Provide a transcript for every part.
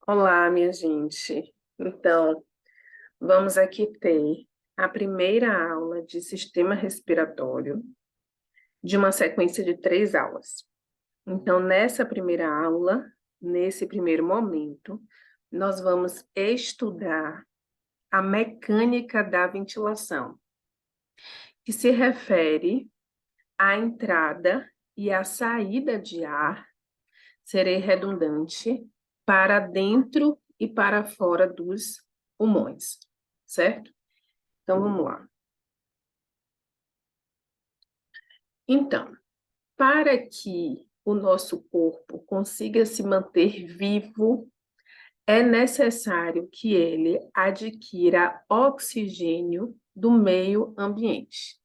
Olá, minha gente. Então, vamos aqui ter a primeira aula de sistema respiratório de uma sequência de 3 aulas. Então, nessa primeira aula, nesse primeiro momento, nós vamos estudar a mecânica da ventilação, que se refere à entrada e à saída de ar, serei redundante, para dentro e para fora dos pulmões, certo? Então, vamos lá. Então, para que o nosso corpo consiga se manter vivo, é necessário que ele adquira oxigênio do meio ambiente.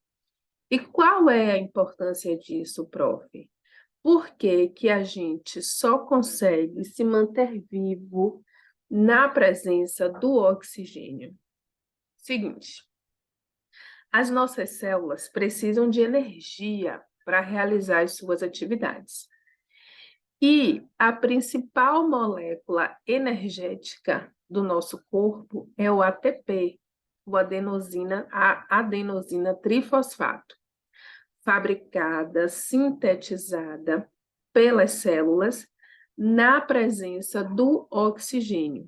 E qual é a importância disso, prof? Por que que a gente só consegue se manter vivo na presença do oxigênio? Seguinte, as nossas células precisam de energia para realizar as suas atividades. E a principal molécula energética do nosso corpo é o ATP, a adenosina trifosfato, fabricada, sintetizada pelas células na presença do oxigênio.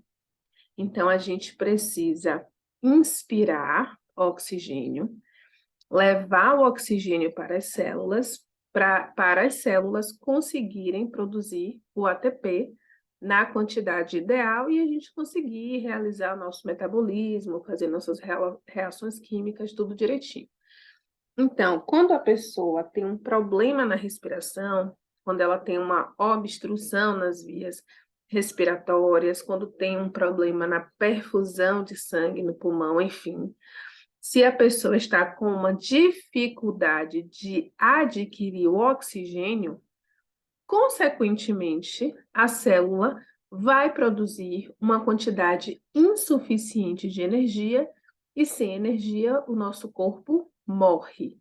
Então, a gente precisa inspirar oxigênio, levar o oxigênio para as células, para as células conseguirem produzir o ATP na quantidade ideal e a gente conseguir realizar o nosso metabolismo, fazer nossas reações químicas, tudo direitinho. Então, quando a pessoa tem um problema na respiração, quando ela tem uma obstrução nas vias respiratórias, quando tem um problema na perfusão de sangue no pulmão, enfim, se a pessoa está com uma dificuldade de adquirir o oxigênio, consequentemente, a célula vai produzir uma quantidade insuficiente de energia e sem energia o nosso corpo morre.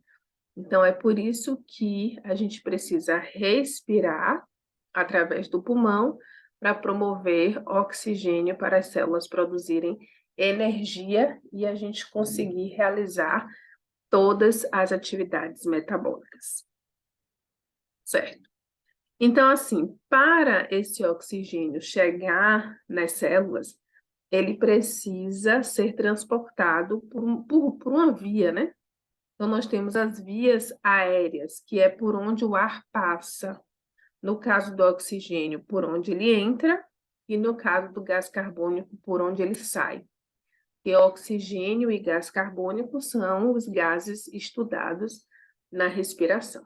Então, é por isso que a gente precisa respirar através do pulmão para promover oxigênio para as células produzirem energia e a gente conseguir realizar todas as atividades metabólicas. Certo? Então, assim, para esse oxigênio chegar nas células, ele precisa ser transportado por uma via, né? Então, nós temos as vias aéreas, que é por onde o ar passa. No caso do oxigênio, por onde ele entra, e no caso do gás carbônico, por onde ele sai. E oxigênio e gás carbônico são os gases estudados na respiração.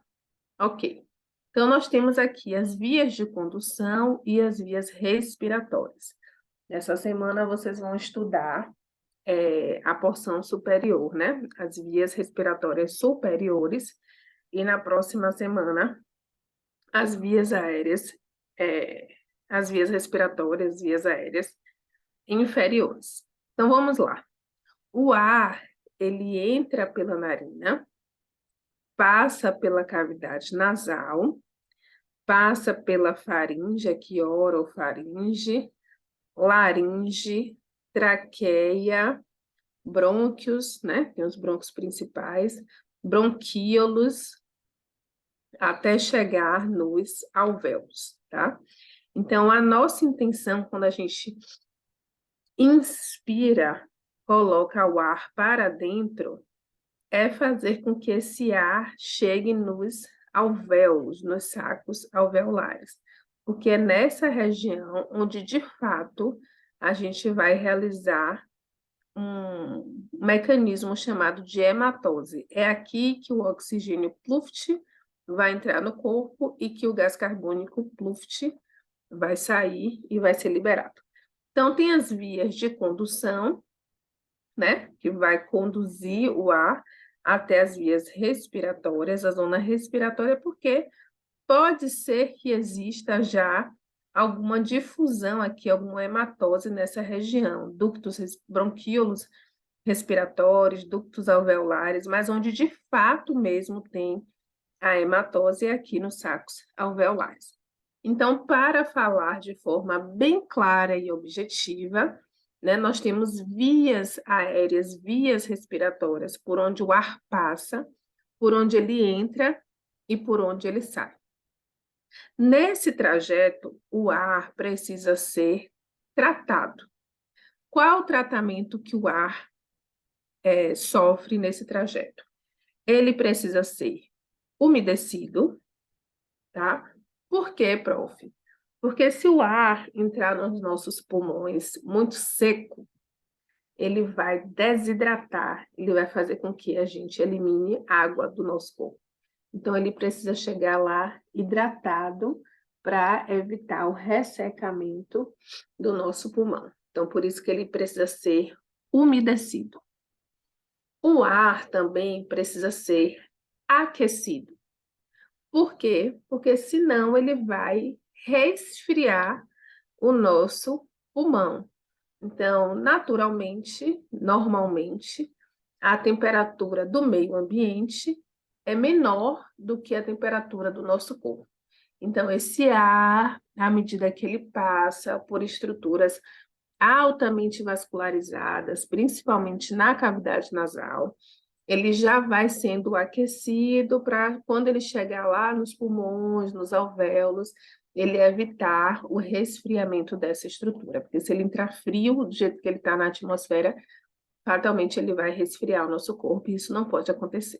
Ok. Então, nós temos aqui as vias de condução e as vias respiratórias. Nessa semana, vocês vão estudar a porção superior, né? As vias respiratórias superiores, e na próxima semana, as vias aéreas, as vias respiratórias, vias aéreas inferiores. Então, vamos lá. O ar, ele entra pela narina, passa pela cavidade nasal, passa pela faringe, aqui orofaringe, laringe, traqueia, brônquios, né? Tem os brônquios principais, bronquíolos, até chegar nos alvéolos, tá? Então, a nossa intenção, quando a gente inspira, coloca o ar para dentro, é fazer com que esse ar chegue nos alvéolos, nos sacos alveolares, porque é nessa região onde, de fato, a gente vai realizar um mecanismo chamado de hematose. É aqui que o oxigênio pluft vai entrar no corpo e que o gás carbônico pluft vai sair e vai ser liberado. Então, tem as vias de condução, né, que vai conduzir o ar até as vias respiratórias, a zona respiratória, porque pode ser que exista já alguma difusão aqui, alguma hematose nessa região, ductos bronquíolos respiratórios, ductos alveolares, mas onde de fato mesmo tem a hematose é aqui nos sacos alveolares. Então, para falar de forma bem clara e objetiva, né, nós temos vias aéreas, vias respiratórias, por onde o ar passa, por onde ele entra e por onde ele sai. Nesse trajeto, o ar precisa ser tratado. Qual o tratamento que o ar sofre nesse trajeto? Ele precisa ser umedecido, tá? Por quê, prof? Porque se o ar entrar nos nossos pulmões muito seco, ele vai desidratar, ele vai fazer com que a gente elimine água do nosso corpo. Então, ele precisa chegar lá hidratado para evitar o ressecamento do nosso pulmão. Então, por isso que ele precisa ser umedecido. O ar também precisa ser aquecido. Por quê? Porque senão ele vai resfriar o nosso pulmão. Então, naturalmente, normalmente, a temperatura do meio ambiente é menor do que a temperatura do nosso corpo. Então, esse ar, à medida que ele passa por estruturas altamente vascularizadas, principalmente na cavidade nasal, ele já vai sendo aquecido para quando ele chegar lá nos pulmões, nos alvéolos, ele evitar o resfriamento dessa estrutura, porque se ele entrar frio, do jeito que ele está na atmosfera, fatalmente ele vai resfriar o nosso corpo, e isso não pode acontecer.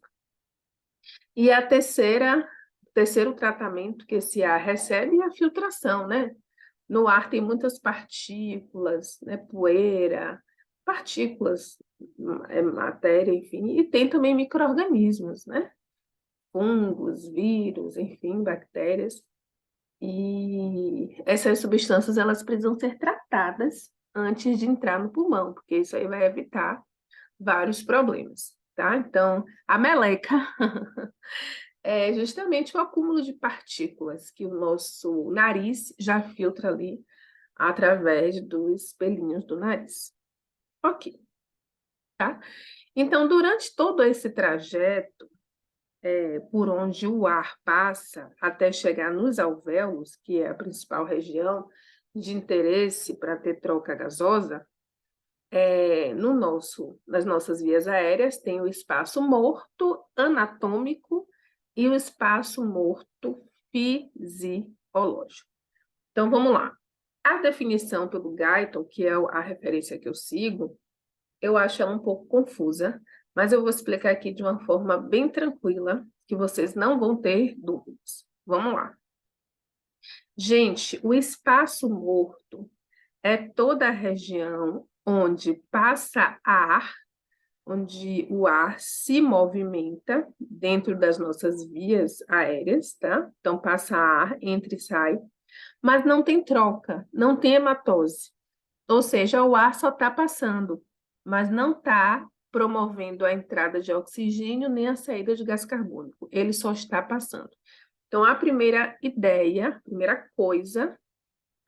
E o terceiro tratamento que esse ar recebe é a filtração, né? No ar tem muitas partículas, né? Poeira, partículas, matéria, enfim, e tem também micro-organismos, né? Fungos, vírus, enfim, bactérias. E essas substâncias, elas precisam ser tratadas antes de entrar no pulmão, porque isso aí vai evitar vários problemas, tá? Então, a meleca é justamente o acúmulo de partículas que o nosso nariz já filtra ali através dos espelhinhos do nariz. Ok, tá? Então, durante todo esse trajeto, por onde o ar passa até chegar nos alvéolos, que é a principal região de interesse para ter troca gasosa, nas nossas vias aéreas tem o espaço morto anatômico e o espaço morto fisiológico. Então, vamos lá. A definição pelo Guyton, que é a referência que eu sigo, eu acho ela um pouco confusa, mas eu vou explicar aqui de uma forma bem tranquila, que vocês não vão ter dúvidas. Vamos lá. Gente, o espaço morto é toda a região onde passa ar, onde o ar se movimenta dentro das nossas vias aéreas, tá? Então, passa ar, entra e sai, mas não tem troca, não tem hematose. Ou seja, o ar só está passando, mas não está promovendo a entrada de oxigênio nem a saída de gás carbônico. Ele só está passando. Então, a primeira ideia, a primeira coisa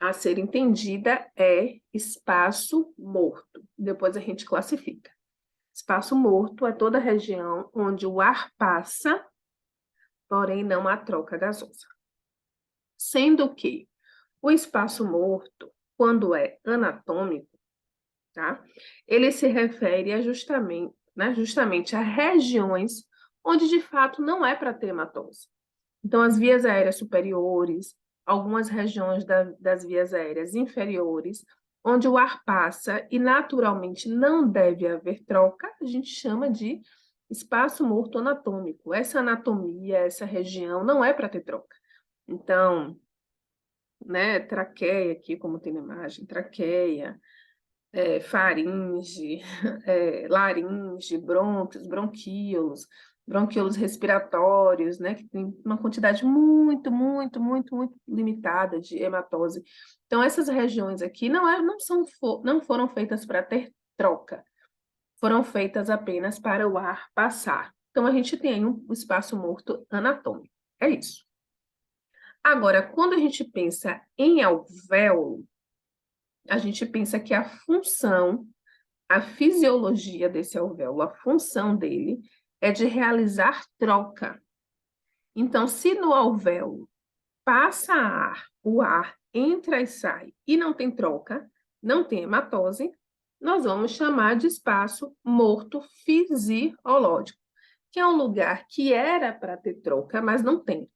a ser entendida é espaço morto. Depois a gente classifica. Espaço morto é toda a região onde o ar passa, porém não há troca gasosa. Sendo que o espaço morto, quando é anatômico, tá? Ele se refere justamente a regiões onde de fato não é para ter hematose. Então, as vias aéreas superiores, algumas regiões das vias aéreas inferiores, onde o ar passa e naturalmente não deve haver troca, a gente chama de espaço morto anatômico. Essa anatomia, essa região não é para ter troca. Então, né, traqueia aqui, como tem na imagem, traqueia, faringe, laringe, brônquios, bronquíolos respiratórios, né, que tem uma quantidade muito, muito, muito, muito limitada de hematose. Então, essas regiões aqui não foram feitas para ter troca, foram feitas apenas para o ar passar. Então, a gente tem um espaço morto anatômico. É isso. Agora, quando a gente pensa em alvéolo, a gente pensa que a função, a fisiologia desse alvéolo, a função dele é de realizar troca. Então, se no alvéolo passa ar, o ar entra e sai e não tem troca, não tem hematose, nós vamos chamar de espaço morto fisiológico, que é um lugar que era para ter troca, mas não tem.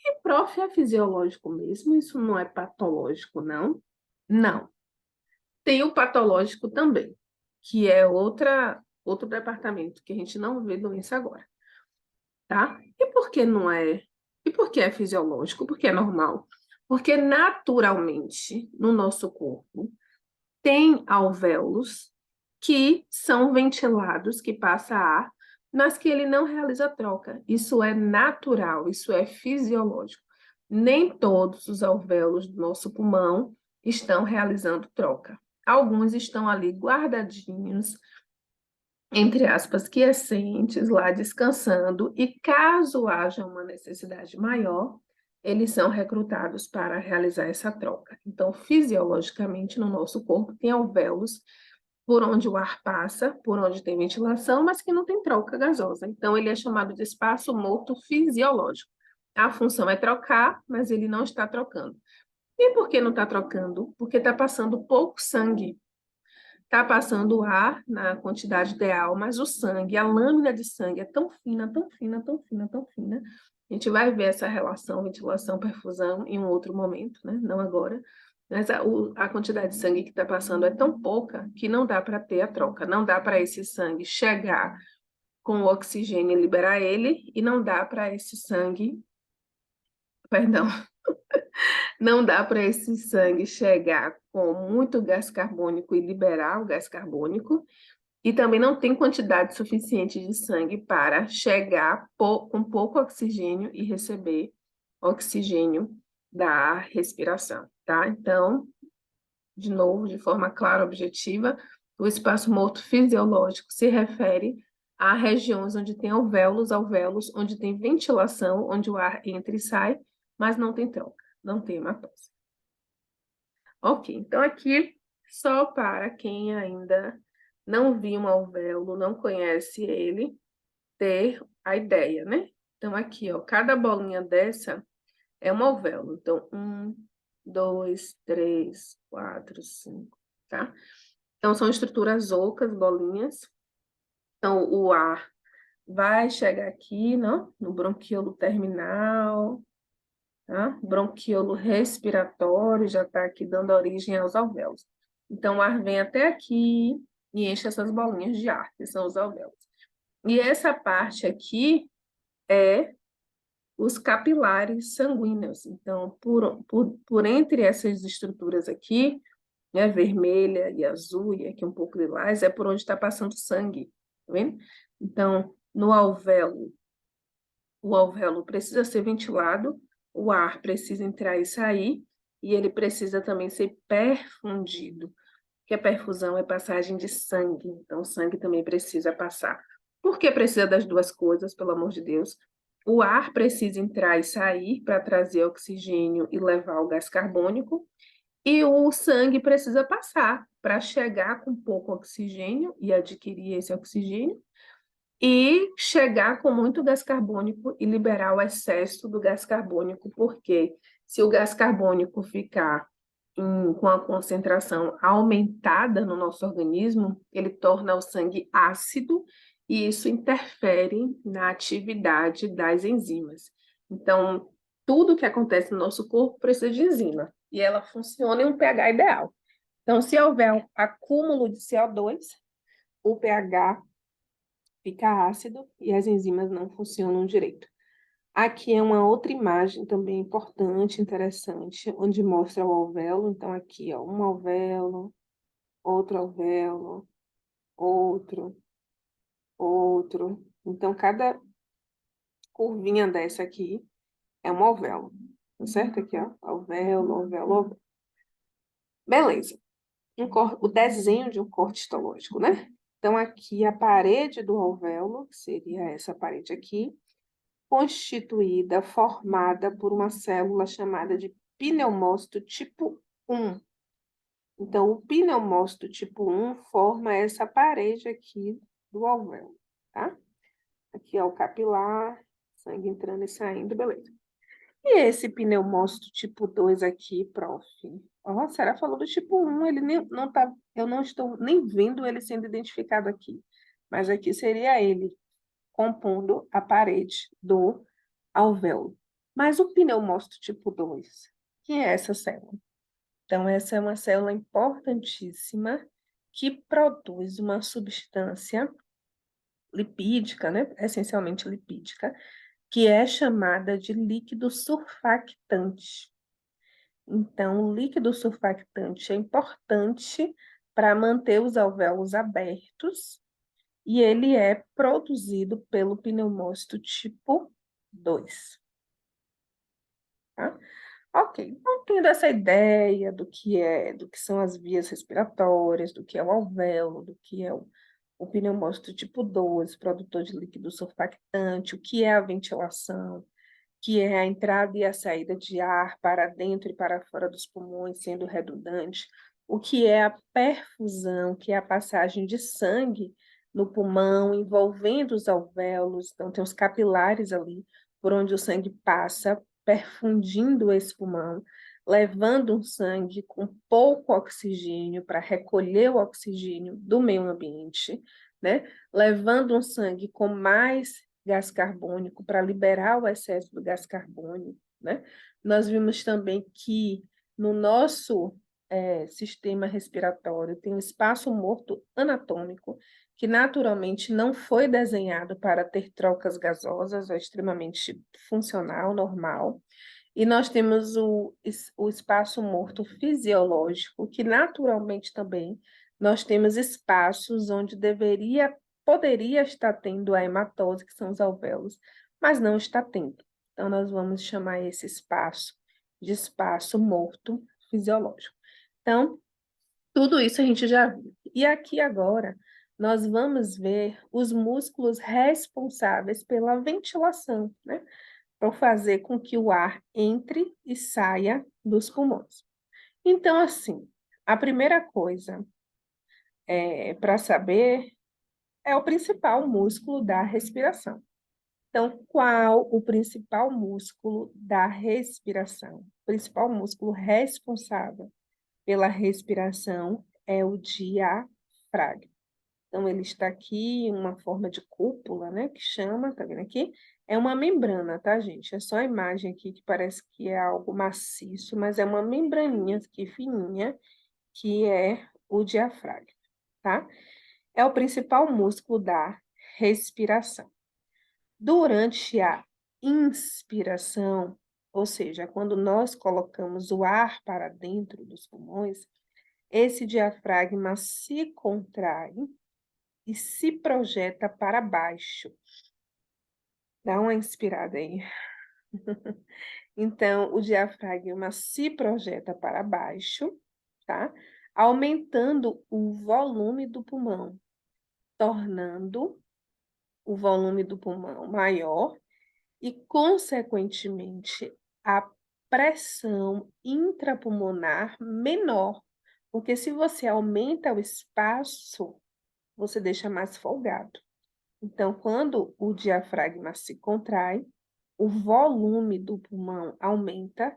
E, prof, é fisiológico mesmo? Isso não é patológico, não? Não. Tem o patológico também, que é outro departamento que a gente não vê doença agora, tá? E por que não é? E por que é fisiológico? Porque é normal? Porque naturalmente no nosso corpo tem alvéolos que são ventilados, que passa ar, mas que ele não realiza troca. Isso é natural, isso é fisiológico. Nem todos os alvéolos do nosso pulmão estão realizando troca. Alguns estão ali guardadinhos, entre aspas, quiescentes, lá descansando, e caso haja uma necessidade maior, eles são recrutados para realizar essa troca. Então, fisiologicamente, no nosso corpo, tem alvéolos por onde o ar passa, por onde tem ventilação, mas que não tem troca gasosa. Então, ele é chamado de espaço morto fisiológico. A função é trocar, mas ele não está trocando. E por que não está trocando? Porque está passando pouco sangue. Está passando ar na quantidade ideal, mas o sangue, a lâmina de sangue é tão fina, tão fina, tão fina, tão fina. A gente vai ver essa relação ventilação-perfusão em um outro momento, né? Não agora. Mas a quantidade de sangue que está passando é tão pouca que não dá para ter a troca. Não dá para esse sangue chegar com o oxigênio e liberar ele, e não dá para esse sangue, perdão, não dá para esse sangue chegar com muito gás carbônico e liberar o gás carbônico, e também não tem quantidade suficiente de sangue para chegar com pouco oxigênio e receber oxigênio da respiração, tá? Então, de novo, de forma clara, objetiva, o espaço morto fisiológico se refere a regiões onde tem alvéolos, onde tem ventilação, onde o ar entra e sai, mas não tem troca, não tem hematose. Ok, então aqui, só para quem ainda não viu um alvéolo, não conhece ele, ter a ideia, né? Então, aqui, ó, cada bolinha dessa é um alvéolo. Então, 1, 2, 3, 4, 5, tá? Então, são estruturas ocas, bolinhas. Então, o ar vai chegar aqui, não? No bronquíolo terminal, tá? Bronquíolo respiratório já está aqui dando origem aos alvéolos. Então, o ar vem até aqui e enche essas bolinhas de ar, que são os alvéolos. E essa parte aqui é os capilares sanguíneos. Então, por entre essas estruturas aqui, né, vermelha e azul, e aqui um pouco lilás, é por onde está passando sangue, tá vendo? Então, no alvéolo, o alvéolo precisa ser ventilado, o ar precisa entrar e sair, e ele precisa também ser perfundido, que a perfusão é passagem de sangue, então o sangue também precisa passar. Por que precisa das duas coisas, pelo amor de Deus? O ar precisa entrar e sair para trazer oxigênio e levar o gás carbônico, e o sangue precisa passar para chegar com pouco oxigênio e adquirir esse oxigênio, e chegar com muito gás carbônico e liberar o excesso do gás carbônico, porque se o gás carbônico ficar com a concentração aumentada no nosso organismo, ele torna o sangue ácido e isso interfere na atividade das enzimas. Então, tudo que acontece no nosso corpo precisa de enzima e ela funciona em um pH ideal. Então, se houver um acúmulo de CO2, o pH fica ácido e as enzimas não funcionam direito. Aqui é uma outra imagem também importante, interessante, onde mostra o alvéolo. Então, aqui, ó, um alvéolo, outro, outro. Então, cada curvinha dessa aqui é um alvéolo, tá certo? Aqui, ó, alvéolo, alvéolo, alvéolo. Beleza. O desenho de um corte histológico, né? Então, aqui a parede do alvéolo, que seria essa parede aqui, constituída, formada por uma célula chamada de pneumócito tipo 1. Então, o pneumócito tipo 1 forma essa parede aqui do alvéolo, tá? Aqui é o capilar, sangue entrando e saindo, beleza. E esse pneumócito tipo 2 aqui, prof? Ó, a Sara falou do tipo 1, ele nem, não tá, eu não estou nem vendo ele sendo identificado aqui. Mas aqui seria ele compondo a parede do alvéolo. Mas o pneumócito tipo 2, que é essa célula? Então, essa é uma célula importantíssima que produz uma substância lipídica, né? Essencialmente lipídica, que é chamada de líquido surfactante. Então, o líquido surfactante é importante para manter os alvéolos abertos e ele é produzido pelo pneumócito tipo 2. Tá? Ok, então tendo essa ideia do que são as vias respiratórias, do que é o alvéolo, do que é o pneumócito tipo 2, produtor de líquido surfactante, o que é a ventilação, que é a entrada e a saída de ar para dentro e para fora dos pulmões, sendo redundante, o que é a perfusão, que é a passagem de sangue no pulmão, envolvendo os alvéolos, então tem os capilares ali, por onde o sangue passa, perfundindo esse pulmão, levando um sangue com pouco oxigênio para recolher o oxigênio do meio ambiente, né? Levando um sangue com mais gás carbônico para liberar o excesso do gás carbônico, né? Nós vimos também que no nosso sistema respiratório tem um espaço morto anatômico que naturalmente não foi desenhado para ter trocas gasosas, é extremamente funcional, normal. E nós temos o espaço morto fisiológico, que naturalmente também nós temos espaços onde poderia estar tendo a hematose, que são os alvéolos, mas não está tendo. Então, nós vamos chamar esse espaço de espaço morto fisiológico. Então, tudo isso a gente já viu. E aqui agora, nós vamos ver os músculos responsáveis pela ventilação, né? Para fazer com que o ar entre e saia dos pulmões. Então, assim, a primeira coisa para saber é o principal músculo da respiração. Então, qual o principal músculo da respiração? O principal músculo responsável pela respiração é o diafragma. Então, ele está aqui em uma forma de cúpula, né? Que chama, tá vendo aqui? É uma membrana, tá, gente? É só a imagem aqui que parece que é algo maciço, mas é uma membraninha aqui fininha, que é o diafragma, tá? É o principal músculo da respiração. Durante a inspiração, ou seja, quando nós colocamos o ar para dentro dos pulmões, esse diafragma se contrai e se projeta para baixo. Dá uma inspirada aí. Então, o diafragma se projeta para baixo, tá? Aumentando o volume do pulmão, tornando o volume do pulmão maior e, consequentemente, a pressão intrapulmonar menor, porque se você aumenta o espaço, você deixa mais folgado. Então, quando o diafragma se contrai, o volume do pulmão aumenta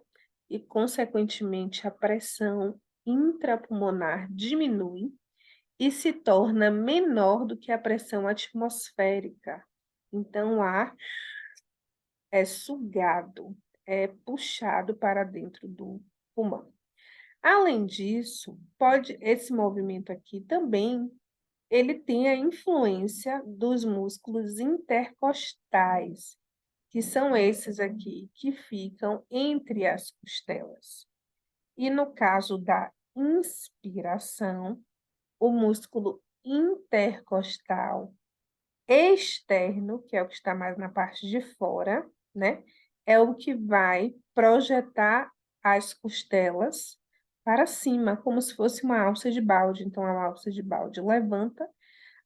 e, consequentemente, a pressão intrapulmonar diminui e se torna menor do que a pressão atmosférica. Então, o ar é sugado, é puxado para dentro do pulmão. Além disso, esse movimento aqui também ele tem a influência dos músculos intercostais, que são esses aqui que ficam entre as costelas. E no caso da inspiração, o músculo intercostal externo, que é o que está mais na parte de fora, né? É o que vai projetar as costelas para cima, como se fosse uma alça de balde. Então, a alça de balde levanta,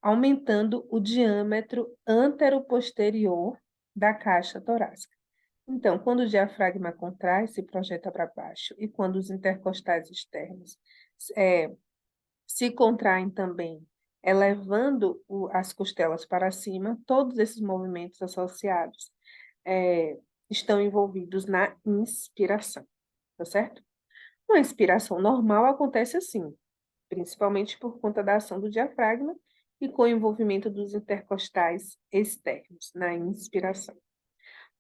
aumentando o diâmetro antero-posterior da caixa torácica. Então, quando o diafragma contrai, se projeta para baixo, e quando os intercostais externos se contraem também, elevando as costelas para cima, todos esses movimentos associados estão envolvidos na inspiração, tá certo? Uma inspiração normal acontece assim, principalmente por conta da ação do diafragma e com o envolvimento dos intercostais externos na inspiração.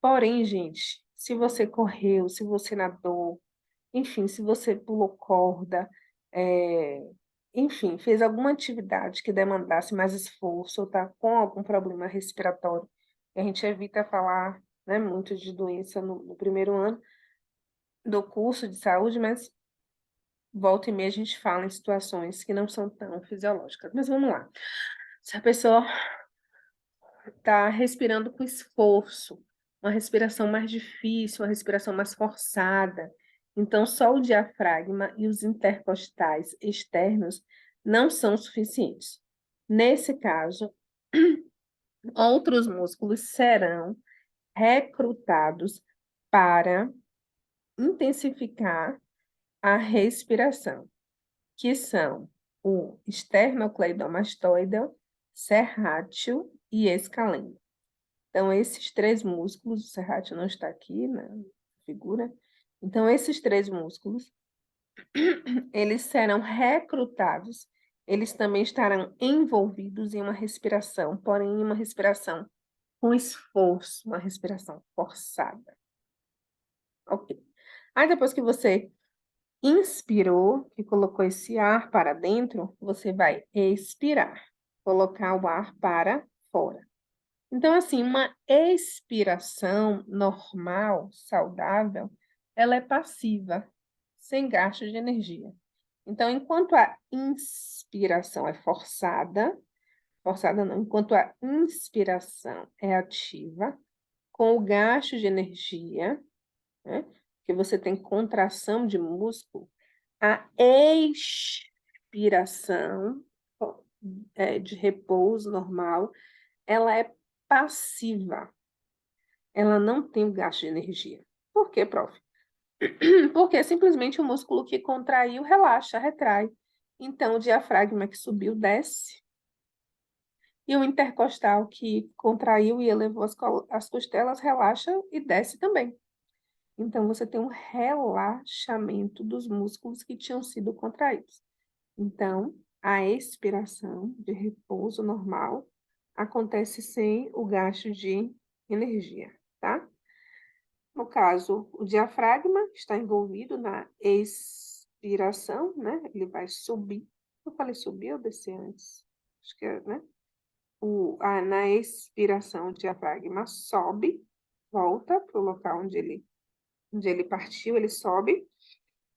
Porém, gente, se você correu, se você nadou, enfim, se você pulou corda, enfim, fez alguma atividade que demandasse mais esforço ou está com algum problema respiratório, a gente evita falar, né, muito de doença no primeiro ano do curso de saúde, mas volta e meia a gente fala em situações que não são tão fisiológicas. Mas vamos lá. Se a pessoa está respirando com esforço, uma respiração mais difícil, uma respiração mais forçada, então só o diafragma e os intercostais externos não são suficientes. Nesse caso, outros músculos serão recrutados para intensificar a respiração, que são o esternocleidomastoide, serrátil e escaleno. Então, esses três músculos, o serrátil não está aqui na figura, então esses três músculos, eles serão recrutados, eles também estarão envolvidos em uma respiração, porém uma respiração com esforço, uma respiração forçada. Ok. Aí depois que você inspirou e colocou esse ar para dentro, você vai expirar, colocar o ar para fora. Então, assim, uma expiração normal, saudável, ela é passiva, sem gasto de energia. Então, enquanto a inspiração é forçada não, enquanto a inspiração é ativa, com o gasto de energia, né, que você tem contração de músculo, a expiração de repouso normal, ela é passiva. Ela não tem o gasto de energia. Por quê, prof? Porque simplesmente o músculo que contraiu relaxa, retrai. Então, o diafragma que subiu desce. E o intercostal que contraiu e elevou as costelas relaxa e desce também. Então, você tem um relaxamento dos músculos que tinham sido contraídos. Então, a expiração de repouso normal acontece sem o gasto de energia, tá? No caso, o diafragma está envolvido na expiração, né? Ele vai subir. Eu falei subir ou descer antes? Acho que é, né? Na expiração, o diafragma sobe, volta para o local onde ele partiu, ele sobe,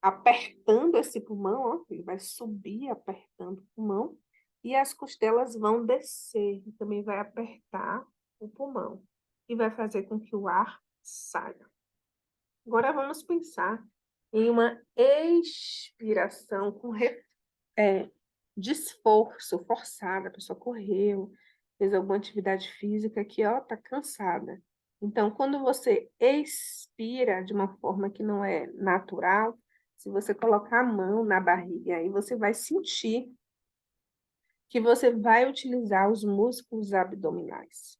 apertando esse pulmão, ó, ele vai subir apertando o pulmão, e as costelas vão descer, e também vai apertar o pulmão, e vai fazer com que o ar saia. Agora vamos pensar em uma expiração de esforço forçada, a pessoa correu, fez alguma atividade física que ela está cansada. Então, quando você expira de uma forma que não é natural, se você colocar a mão na barriga, aí você vai sentir que você vai utilizar os músculos abdominais.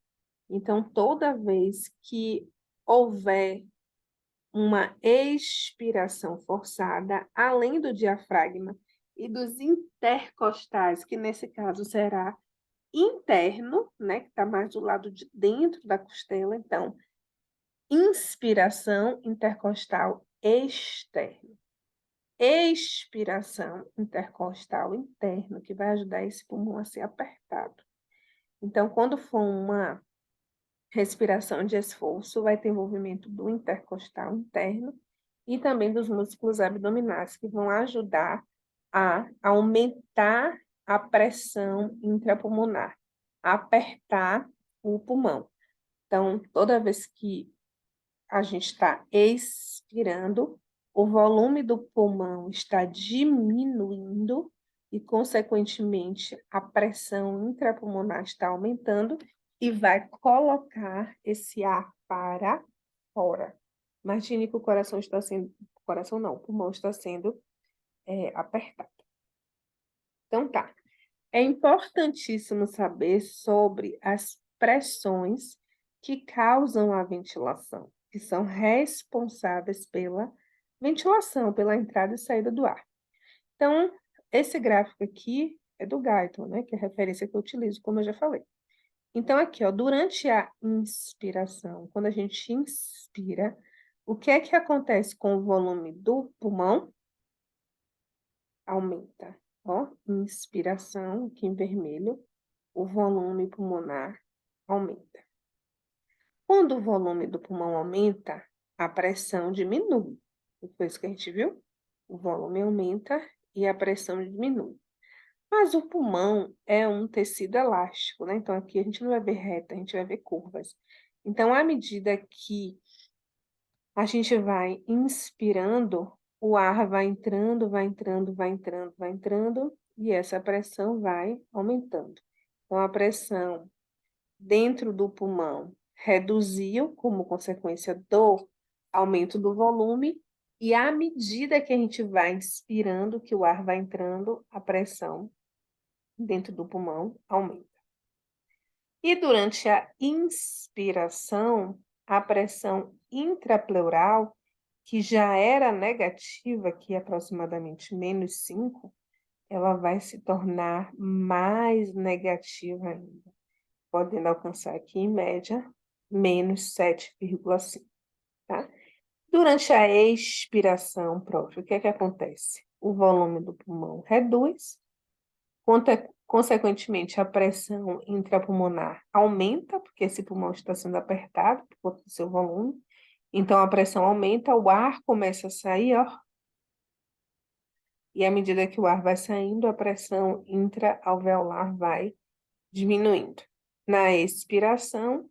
Então, toda vez que houver uma expiração forçada, além do diafragma e dos intercostais, que nesse caso será interno, né, que está mais do lado de dentro da costela. Então, inspiração intercostal externo. Expiração intercostal interno, que vai ajudar esse pulmão a ser apertado. Então, quando for uma respiração de esforço, vai ter envolvimento do intercostal interno e também dos músculos abdominais, que vão ajudar a aumentar a pressão intrapulmonar, a apertar o pulmão. Então, toda vez que a gente está expirando, o volume do pulmão está diminuindo e, consequentemente, a pressão intrapulmonar está aumentando e vai colocar esse ar para fora. Imagine que o coração está sendo, coração não, o pulmão está sendo apertado. Então tá. É importantíssimo saber sobre as pressões que causam a ventilação. que são responsáveis pela ventilação, pela entrada e saída do ar. Então, esse gráfico aqui é do Guyton, né, que é a referência que eu utilizo, como eu já falei. Então, aqui, ó, durante a inspiração, quando a gente inspira, o que é que acontece com o volume do pulmão? Aumenta. Ó, inspiração, aqui em vermelho, o volume pulmonar aumenta. Quando o volume do pulmão aumenta, a pressão diminui. Foi isso que a gente viu? O volume aumenta e a pressão diminui. Mas o pulmão é um tecido elástico, né? Então, aqui a gente não vai ver reta, a gente vai ver curvas. Então, à medida que a gente vai inspirando, o ar vai entrando, vai entrando, vai entrando, vai entrando, e essa pressão vai aumentando. Então, a pressão dentro do pulmão reduziu como consequência do aumento do volume, e à medida que a gente vai inspirando, que o ar vai entrando, a pressão dentro do pulmão aumenta. E durante a inspiração, a pressão intrapleural, que já era negativa, aqui aproximadamente -5, ela vai se tornar mais negativa ainda, podendo alcançar aqui, em média, -7,5, tá? Durante a expiração, prof, o que é que acontece? O volume do pulmão reduz, consequentemente, a pressão intrapulmonar aumenta, porque esse pulmão está sendo apertado por conta do seu volume. Então, a pressão aumenta, o ar começa a sair, ó. E à medida que o ar vai saindo, a pressão intraalveolar vai diminuindo. Na expiração,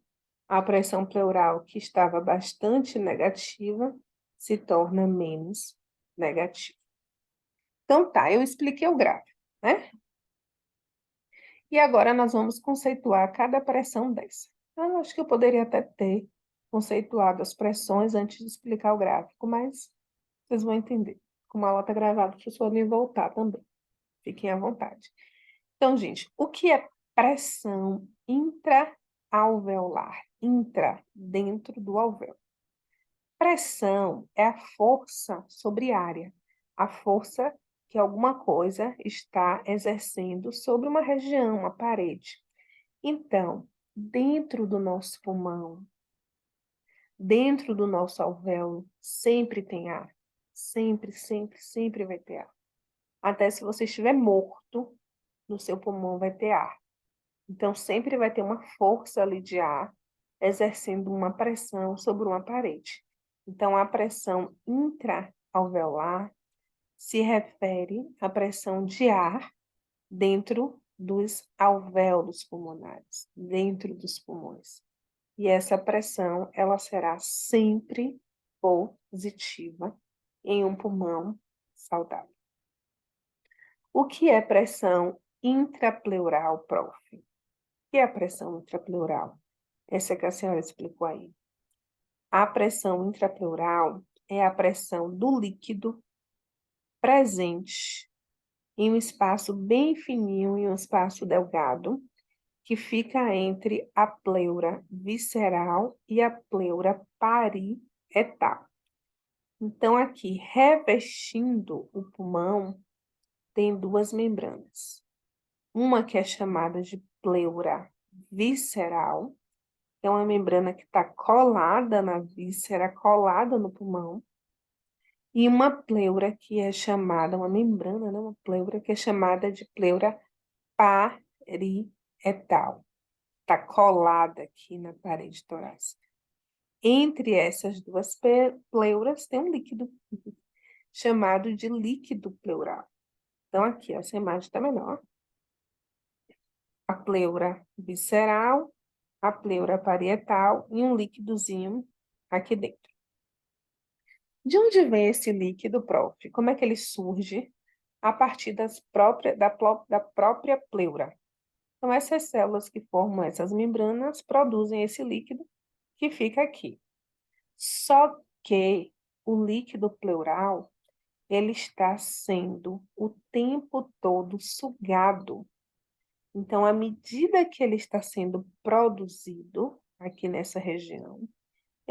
a pressão pleural, que estava bastante negativa, se torna menos negativa. Então, tá, eu expliquei o gráfico, né? E agora nós vamos conceituar cada pressão dessa. Eu acho que eu poderia até ter conceituado as pressões antes de explicar o gráfico, mas vocês vão entender. Como a aula está gravada, vocês podem voltar também. Fiquem à vontade. Então, gente, o que é pressão intraalveolar? Intra, dentro do alvéolo. Pressão é a força sobre área, a força que alguma coisa está exercendo sobre uma região, uma parede. Então, dentro do nosso pulmão, dentro do nosso alvéolo, sempre tem ar. Sempre, sempre, sempre vai ter ar. Até se você estiver morto, no seu pulmão vai ter ar. Então, sempre vai ter uma força ali de ar exercendo uma pressão sobre uma parede. Então, a pressão intraalveolar se refere à pressão de ar dentro dos alvéolos pulmonares, dentro dos pulmões. E essa pressão, ela será sempre positiva em um pulmão saudável. O que é pressão intrapleural, prof? O que é a pressão intrapleural? Essa que a senhora explicou aí. A pressão intrapleural é a pressão do líquido presente em um espaço bem fininho, em um espaço delgado, que fica entre a pleura visceral e a pleura parietal. Então, aqui, revestindo o pulmão, tem duas membranas. Uma que é chamada de pleura visceral, que é uma membrana que está colada na víscera, colada no pulmão, e uma pleura que é chamada, uma membrana, né? Uma pleura que é chamada de pleura parietal. Está colada aqui na parede torácica. Entre essas duas pleuras tem um líquido chamado de líquido pleural. Então, aqui, essa imagem está melhor. A pleura visceral, a pleura parietal e um líquidozinho aqui dentro. De onde vem esse líquido, prof? Como é que ele surge? A partir da própria pleura. Então, essas células que formam essas membranas produzem esse líquido que fica aqui. Só que o líquido pleural, ele está sendo o tempo todo sugado. Então, à medida que ele está sendo produzido aqui nessa região,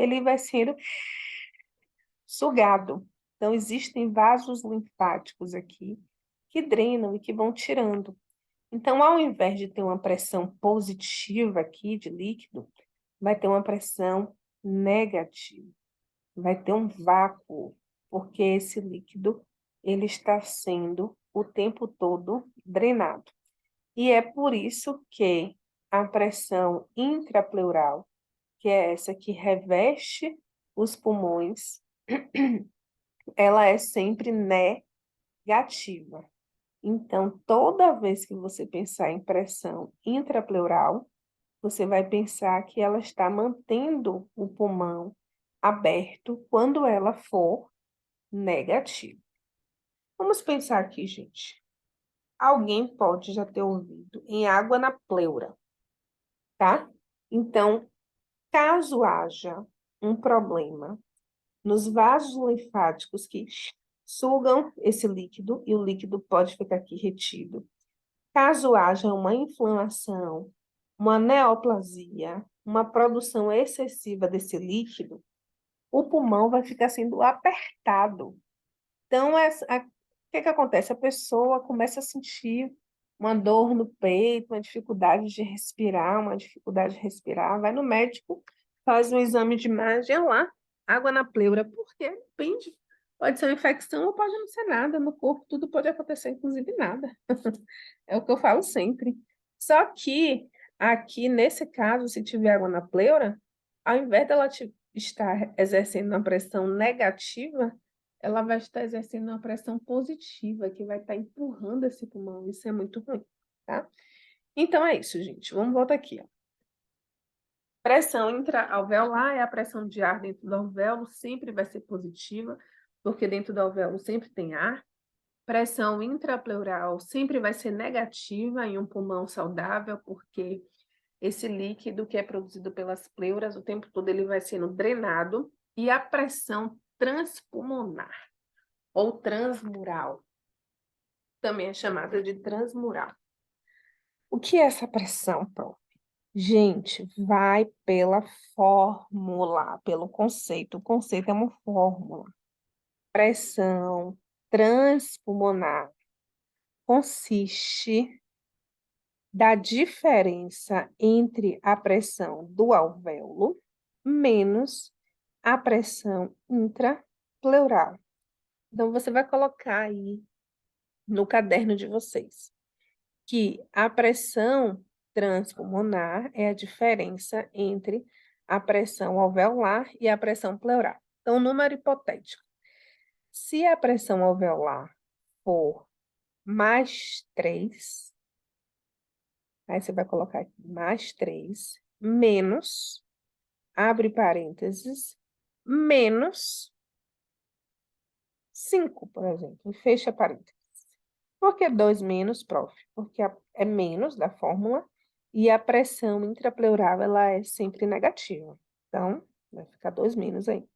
ele vai sendo sugado. Então, existem vasos linfáticos aqui que drenam e que vão tirando. Então, ao invés de ter uma pressão positiva aqui de líquido, vai ter uma pressão negativa. Vai ter um vácuo, porque esse líquido ele está sendo o tempo todo drenado. E é por isso que a pressão intrapleural, que é essa que reveste os pulmões, ela é sempre negativa. Então, toda vez que você pensar em pressão intrapleural, você vai pensar que ela está mantendo o pulmão aberto quando ela for negativa. Vamos pensar aqui, gente. Alguém pode já ter ouvido em água na pleura, tá? Então, caso haja um problema nos vasos linfáticos que sugam esse líquido, e o líquido pode ficar aqui retido. Caso haja uma inflamação, uma neoplasia, uma produção excessiva desse líquido, o pulmão vai ficar sendo apertado. Então, o que acontece? A pessoa começa a sentir uma dor no peito, uma dificuldade de respirar, vai no médico, faz um exame de imagem, olha lá, água na pleura, porque depende, pode ser uma infecção ou pode não ser nada, no corpo tudo pode acontecer, inclusive nada. É o que eu falo sempre. Só que aqui, nesse caso, se tiver água na pleura, ao invés dela estar exercendo uma pressão negativa, ela vai estar exercendo uma pressão positiva, que vai estar empurrando esse pulmão. Isso é muito ruim, tá? Então é isso, gente. Vamos voltar aqui, ó. Pressão intraalveolar é a pressão de ar dentro do alvéolo, sempre vai ser positiva, porque dentro do alvéolo sempre tem ar. Pressão intrapleural sempre vai ser negativa em um pulmão saudável, porque esse líquido que é produzido pelas pleuras, o tempo todo ele vai sendo drenado. E a pressão transpulmonar, ou transmural, também é chamada de transmural. O que é essa pressão, prof? Gente, vai pela fórmula, pelo conceito. O conceito é uma fórmula. Pressão transpulmonar consiste da diferença entre a pressão do alvéolo menos a pressão intrapleural. Então, você vai colocar aí no caderno de vocês que a pressão transpulmonar é a diferença entre a pressão alveolar e a pressão pleural. Então, número hipotético. Se a pressão alveolar for mais 3, aí você vai colocar aqui mais 3, menos, abre parênteses, menos 5, por exemplo, e fecha parênteses. Por que 2 menos, prof? Porque é menos da fórmula e a pressão intrapleural ela é sempre negativa. Então, vai ficar 2 menos aí.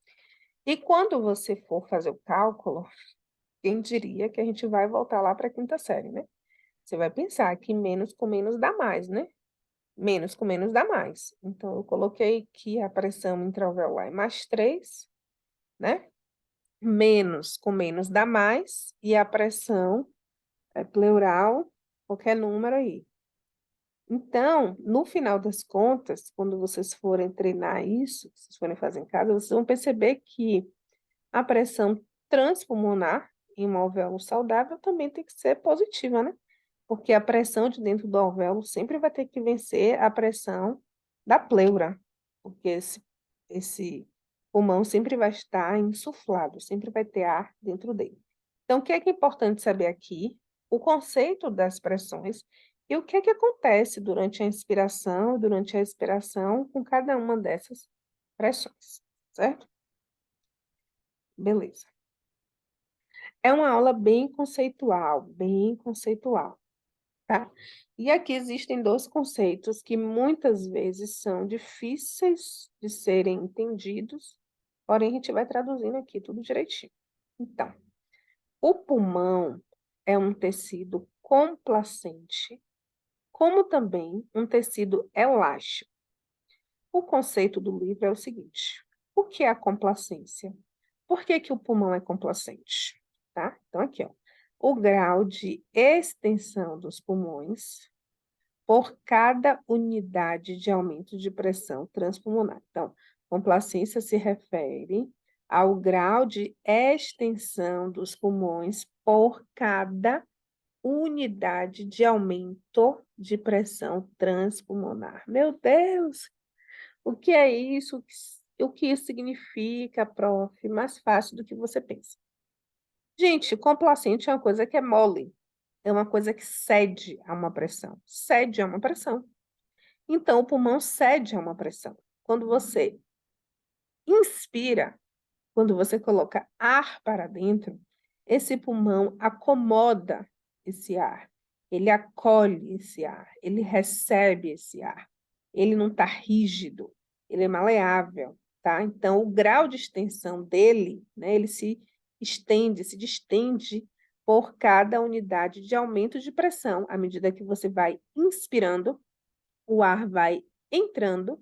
E quando você for fazer o cálculo, quem diria que a gente vai voltar lá para a quinta série, né? Você vai pensar que menos com menos dá mais, né? Menos com menos dá mais. Então, eu coloquei que a pressão intraalveolar é mais 3, né? Menos com menos dá mais, e a pressão pleural, qualquer número aí. Então, no final das contas, quando vocês forem treinar isso, vocês forem fazer em casa, vocês vão perceber que a pressão transpulmonar em um alvéolo saudável também tem que ser positiva, né? Porque a pressão de dentro do alvéolo sempre vai ter que vencer a pressão da pleura, porque esse pulmão sempre vai estar insuflado, sempre vai ter ar dentro dele. Então, o que é importante saber aqui? O conceito das pressões e o que é que acontece durante a inspiração e durante a expiração com cada uma dessas pressões, certo? Beleza. É uma aula bem conceitual, tá? E aqui existem dois conceitos que muitas vezes são difíceis de serem entendidos, porém a gente vai traduzindo aqui tudo direitinho. Então, o pulmão é um tecido complacente, como também um tecido elástico. O conceito do livro é o seguinte: O que é a complacência? Por que que o pulmão é complacente? Tá? Então, aqui, ó. O grau de extensão dos pulmões por cada unidade de aumento de pressão transpulmonar. Então, complacência se refere ao grau de extensão dos pulmões por cada unidade de aumento de pressão transpulmonar. Meu Deus, o que é isso? O que isso significa, prof? Mais fácil do que você pensa. Gente, complacente é uma coisa que é mole, é uma coisa que cede a uma pressão. Cede a uma pressão. Então, o pulmão cede a uma pressão. Quando você inspira, quando você coloca ar para dentro, esse pulmão acomoda esse ar, ele acolhe esse ar, ele recebe esse ar. Ele não está rígido, ele é maleável, tá? Então, o grau de extensão dele, né, ele se estende, se distende por cada unidade de aumento de pressão. À medida que você vai inspirando, o ar vai entrando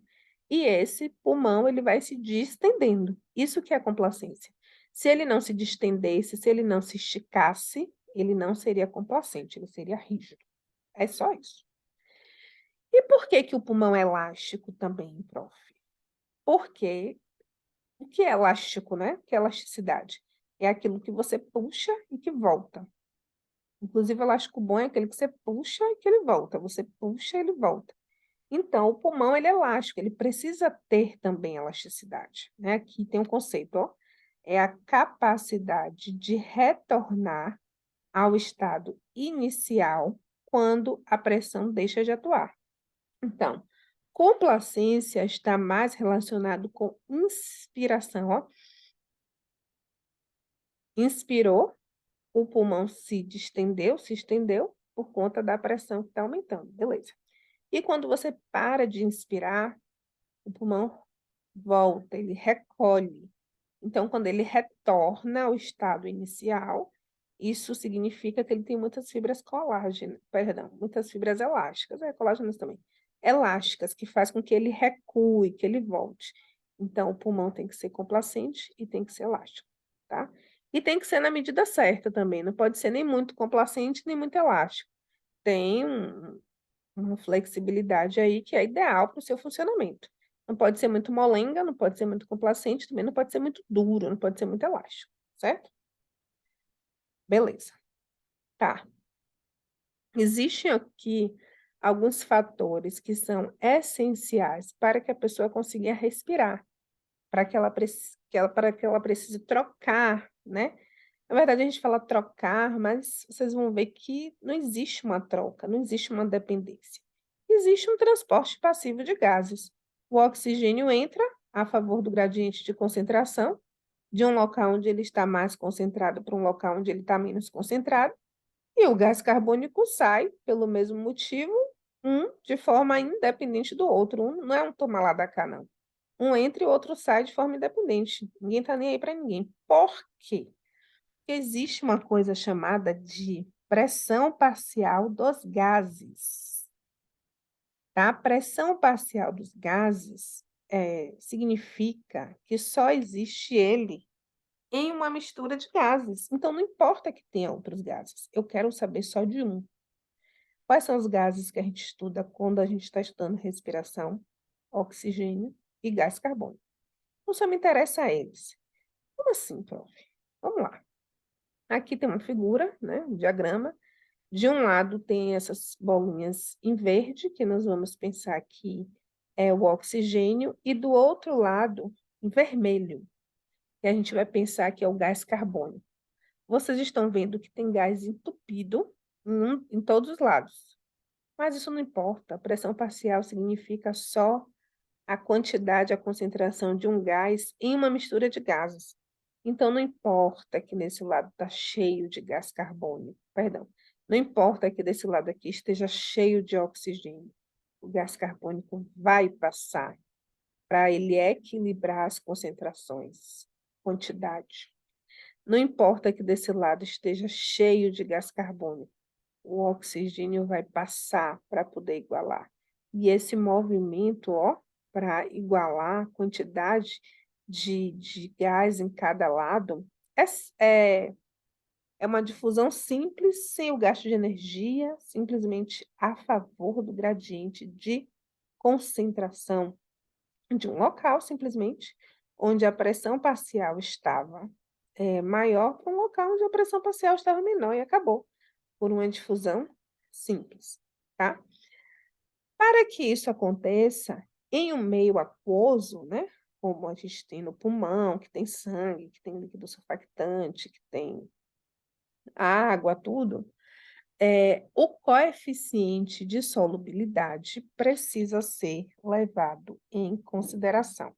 e esse pulmão ele vai se distendendo. Isso que é complacência. Se ele não se distendesse, se ele não se esticasse, ele não seria complacente, ele seria rígido. É só isso. E por que que o pulmão é elástico também, prof? Porque o que é elástico, né? O que é elasticidade? É aquilo que você puxa e que volta. Inclusive, elástico bom é aquele que você puxa e que ele volta. Você puxa e ele volta. Então, o pulmão ele é elástico, ele precisa ter também elasticidade, né? Aqui tem um conceito, ó, é a capacidade de retornar ao estado inicial quando a pressão deixa de atuar. Então, complacência está mais relacionado com inspiração, ó. Inspirou, o pulmão se distendeu, se estendeu por conta da pressão que está aumentando, beleza. E quando você para de inspirar, o pulmão volta, ele recolhe. Então, quando ele retorna ao estado inicial, isso significa que ele tem muitas fibras colágeno, perdão, muitas fibras elásticas, colágenas também, elásticas, que faz com que ele recue, que ele volte. Então, o pulmão tem que ser complacente e tem que ser elástico, tá? E tem que ser na medida certa também, não pode ser nem muito complacente, nem muito elástico. Tem uma flexibilidade aí que é ideal para o seu funcionamento. Não pode ser muito molenga, não pode ser muito complacente, também não pode ser muito duro, não pode ser muito elástico, certo? Beleza. Tá. Existem aqui alguns fatores que são essenciais para que a pessoa consiga respirar, para que para que ela precise trocar, né? Na verdade, a gente fala trocar, mas vocês vão ver que não existe uma troca, não existe uma dependência. Existe um transporte passivo de gases. O oxigênio entra a favor do gradiente de concentração, de um local onde ele está mais concentrado para um local onde ele está menos concentrado, e o gás carbônico sai, pelo mesmo motivo, de forma independente do outro. Não é um toma lá da cá, não. Um entra e o outro sai de forma independente. Ninguém está nem aí para ninguém. Por quê? Existe uma coisa chamada de pressão parcial dos gases. Tá? A pressão parcial dos gases significa que só existe ele em uma mistura de gases. Então, não importa que tenha outros gases, eu quero saber só de um. Quais são os gases que a gente estuda quando a gente está estudando respiração, oxigênio e gás carbônico? Não só me interessa a eles. Como assim, prof? Vamos lá. Aqui tem uma figura, né, um diagrama. De um lado tem essas bolinhas em verde, que nós vamos pensar que é o oxigênio, e do outro lado, em vermelho, que a gente vai pensar que é o gás carbônico. Vocês estão vendo que tem gás entupido em todos os lados. Mas isso não importa. A pressão parcial significa só a quantidade, a concentração de um gás em uma mistura de gases. Então, não importa que nesse lado está cheio de gás carbônico, perdão, não importa que desse lado aqui esteja cheio de oxigênio. O gás carbônico vai passar para ele equilibrar as concentrações, quantidade. Não importa que desse lado esteja cheio de gás carbônico, o oxigênio vai passar para poder igualar. E esse movimento, ó, para igualar a quantidade, de gás em cada lado, é, é uma difusão simples, sem o gasto de energia, simplesmente a favor do gradiente de concentração de um local, simplesmente, onde a pressão parcial estava maior, para um local onde a pressão parcial estava menor, e acabou, por uma difusão simples, tá? Para que isso aconteça em um meio aquoso, né, como a gente tem no pulmão, que tem sangue, que tem líquido surfactante, que tem água, tudo, o coeficiente de solubilidade precisa ser levado em consideração.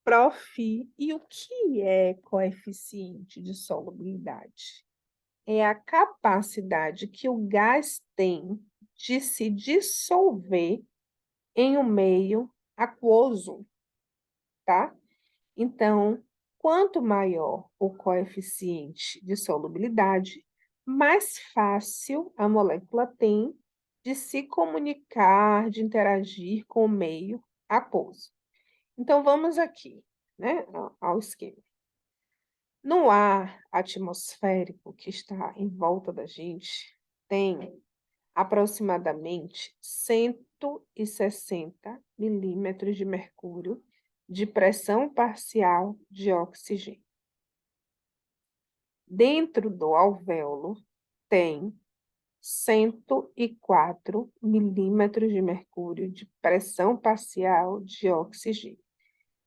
Prof, e o que é coeficiente de solubilidade? É a capacidade que o gás tem de se dissolver em um meio aquoso, tá? Então, quanto maior o coeficiente de solubilidade, mais fácil a molécula tem de se comunicar, de interagir com o meio aquoso. Então, vamos aqui, né, ao esquema. No ar atmosférico que está em volta da gente, tem aproximadamente 160 milímetros de mercúrio de pressão parcial de oxigênio. Dentro do alvéolo tem 104 milímetros de mercúrio de pressão parcial de oxigênio.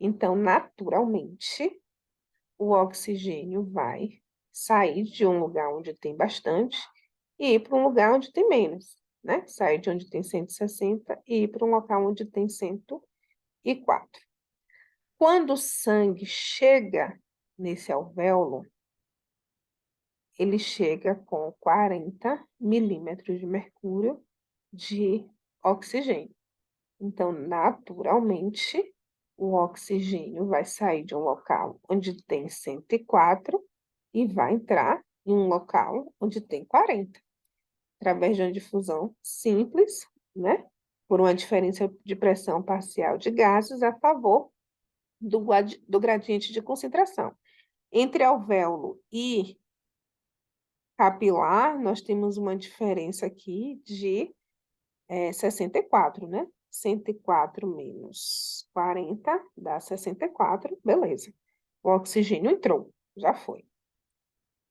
Então, naturalmente, o oxigênio vai sair de um lugar onde tem bastante e ir para um lugar onde tem menos, né? Sair de onde tem 160 e ir para um local onde tem 104. Quando o sangue chega nesse alvéolo, ele chega com 40 milímetros de mercúrio de oxigênio. Então, naturalmente, o oxigênio vai sair de um local onde tem 104 e vai entrar em um local onde tem 40, através de uma difusão simples, né? Por uma diferença de pressão parcial de gases a favor do gradiente de concentração. Entre alvéolo e capilar, nós temos uma diferença aqui de 64, né? 104 menos 40 dá 64, beleza. O oxigênio entrou, já foi.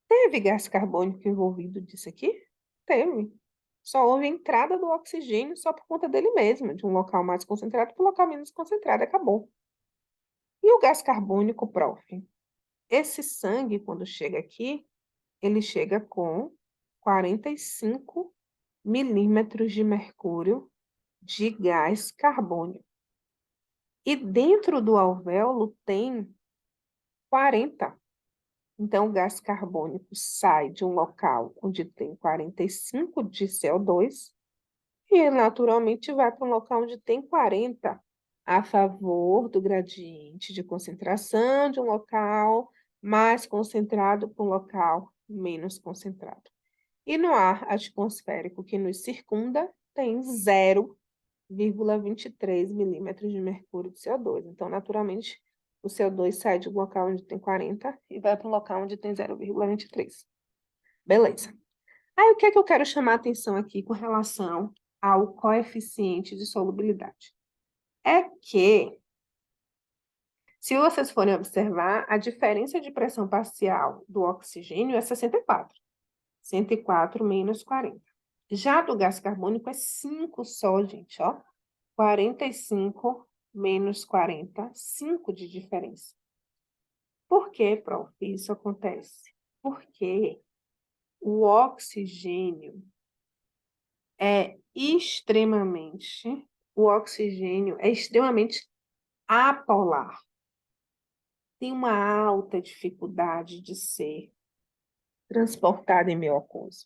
Teve gás carbônico envolvido disso aqui? Teve. Só houve entrada do oxigênio só por conta dele mesmo, de um local mais concentrado para um local menos concentrado, acabou. E o gás carbônico, prof? Esse sangue, quando chega aqui, ele chega com 45 milímetros de mercúrio de gás carbônico. E dentro do alvéolo tem 40. Então, o gás carbônico sai de um local onde tem 45 de CO2 e, naturalmente, vai para um local onde tem 40, a favor do gradiente de concentração de um local mais concentrado para um local menos concentrado. E no ar atmosférico que nos circunda, tem 0,23 milímetros de mercúrio de CO2. Então, naturalmente, o CO2 sai de um local onde tem 40 e vai para um local onde tem 0,23. Beleza. Aí, o que é que eu quero chamar a atenção aqui com relação ao coeficiente de solubilidade? É que, se vocês forem observar, a diferença de pressão parcial do oxigênio é 64. 104 menos 40. Já do gás carbônico é 5 só, gente, ó. 45 menos 40, 5 de diferença. Por que, prof, isso acontece? Porque o oxigênio o oxigênio é extremamente apolar. Tem uma alta dificuldade de ser transportado em meio aquoso.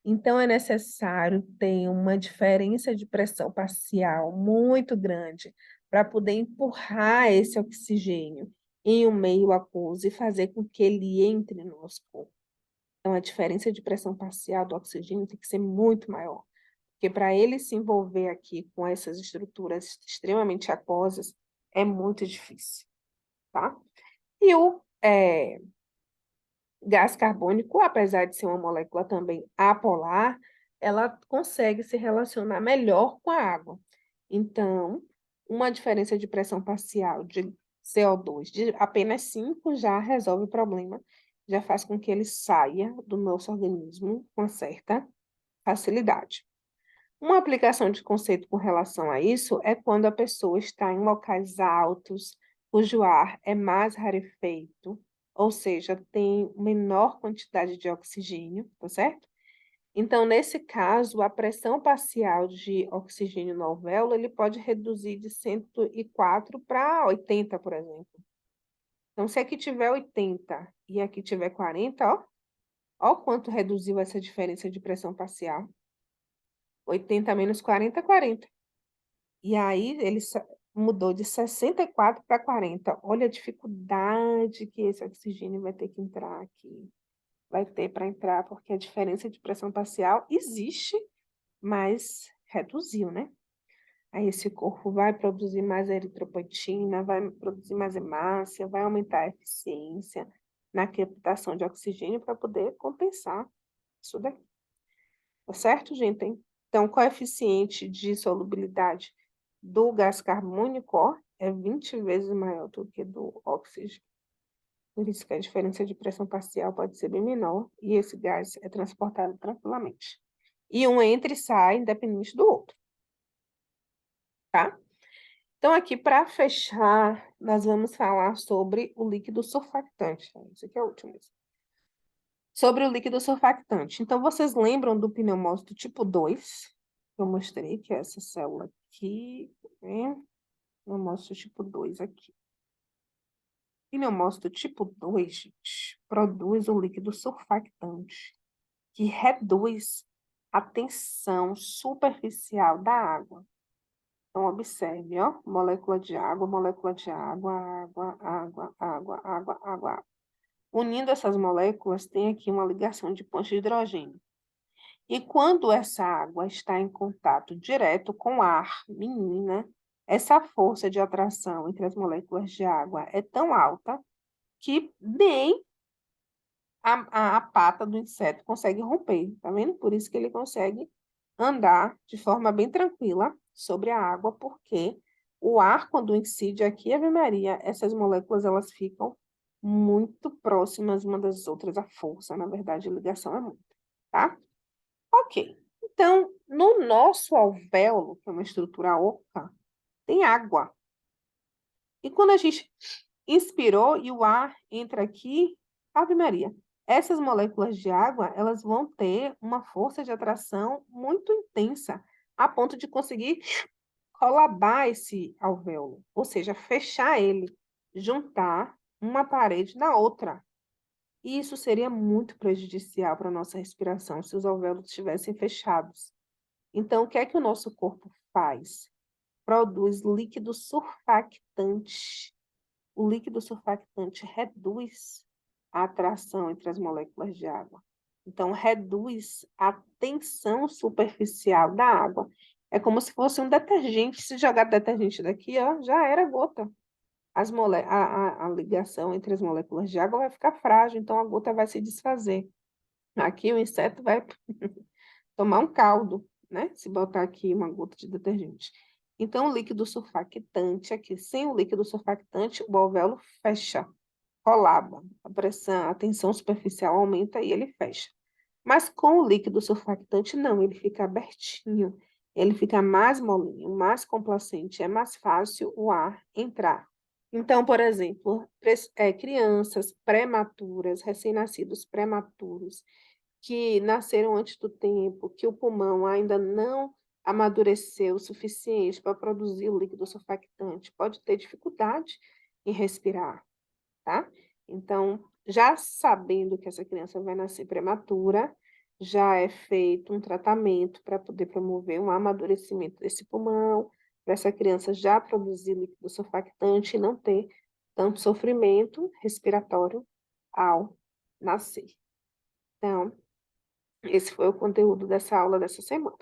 Então, é necessário ter uma diferença de pressão parcial muito grande para poder empurrar esse oxigênio em um meio aquoso e fazer com que ele entre no nosso corpo. Então, a diferença de pressão parcial do oxigênio tem que ser muito maior, porque para ele se envolver aqui com essas estruturas extremamente aquosas, é muito difícil. tá? E o gás carbônico, apesar de ser uma molécula também apolar, ela consegue se relacionar melhor com a água. Então, uma diferença de pressão parcial de CO2 de apenas 5 já resolve o problema, já faz com que ele saia do nosso organismo com uma certa facilidade. Uma aplicação de conceito com relação a isso é quando a pessoa está em locais altos, cujo ar é mais rarefeito, ou seja, tem menor quantidade de oxigênio, tá certo? Então, nesse caso, a pressão parcial de oxigênio no alvéolo, ele pode reduzir de 104 para 80, por exemplo. Então, se aqui tiver 80 e aqui tiver 40, ó quanto reduziu essa diferença de pressão parcial. 80 menos 40, 40. E aí ele mudou de 64 para 40. Olha a dificuldade que esse oxigênio vai ter que entrar aqui. Vai ter para entrar, porque a diferença de pressão parcial existe, mas reduziu, né? Aí esse corpo vai produzir mais eritropoetina, vai produzir mais hemácia, vai aumentar a eficiência na captação de oxigênio para poder compensar isso daqui. Tá certo, gente? Então, o coeficiente de solubilidade do gás carbônico, ó, é 20 vezes maior do que do oxigênio. Por isso que a diferença de pressão parcial pode ser bem menor e esse gás é transportado tranquilamente. E um entra e sai independente do outro, tá? Então, aqui, para fechar, nós vamos falar sobre o líquido surfactante. Esse aqui é o último. Sobre o líquido surfactante. Então, vocês lembram do pneumócito tipo 2? Que eu mostrei, que é essa célula aqui, né? Pneumócito tipo 2 aqui. Pneumócito tipo 2, gente, produz o líquido surfactante, que reduz a tensão superficial da água. Então, observe, ó, molécula de água, água, água, água, água, água. Unindo essas moléculas, tem aqui uma ligação de pontos de hidrogênio. E quando essa água está em contato direto com ar, menina, essa força de atração entre as moléculas de água é tão alta que nem a pata do inseto consegue romper, tá vendo? Por isso que ele consegue andar de forma bem tranquila sobre a água, porque o ar, quando incide aqui, Ave Maria, essas moléculas elas ficam muito próximas uma das outras, a força, na verdade, a ligação é muita, tá? Ok. Então, no nosso alvéolo, que é uma estrutura oca, tem água. E quando a gente inspirou e o ar entra aqui, Ave Maria, essas moléculas de água, elas vão ter uma força de atração muito intensa, a ponto de conseguir colabar esse alvéolo, ou seja, fechar ele, juntar uma parede na outra. E isso seria muito prejudicial para a nossa respiração se os alvéolos estivessem fechados. Então, o que é que o nosso corpo faz? Produz líquido surfactante. O líquido surfactante reduz a atração entre as moléculas de água. Então, reduz a tensão superficial da água. É como se fosse um detergente. Se jogar detergente daqui, ó, já era gota. A ligação entre as moléculas de água vai ficar frágil, então a gota vai se desfazer. Aqui o inseto vai tomar um caldo, né? Se botar aqui uma gota de detergente. Então, o líquido surfactante aqui, sem o líquido surfactante, o alvéolo fecha, colaba, a pressão, a tensão superficial aumenta e ele fecha. Mas com o líquido surfactante, não, ele fica abertinho, ele fica mais molinho, mais complacente, é mais fácil o ar entrar. Então, por exemplo, crianças prematuras, recém-nascidos prematuros, que nasceram antes do tempo, que o pulmão ainda não amadureceu o suficiente para produzir o líquido surfactante, pode ter dificuldade em respirar, tá? Então, já sabendo que essa criança vai nascer prematura, já é feito um tratamento para poder promover um amadurecimento desse pulmão, para essa criança já produzir líquido surfactante e não ter tanto sofrimento respiratório ao nascer. Então, esse foi o conteúdo dessa aula dessa semana.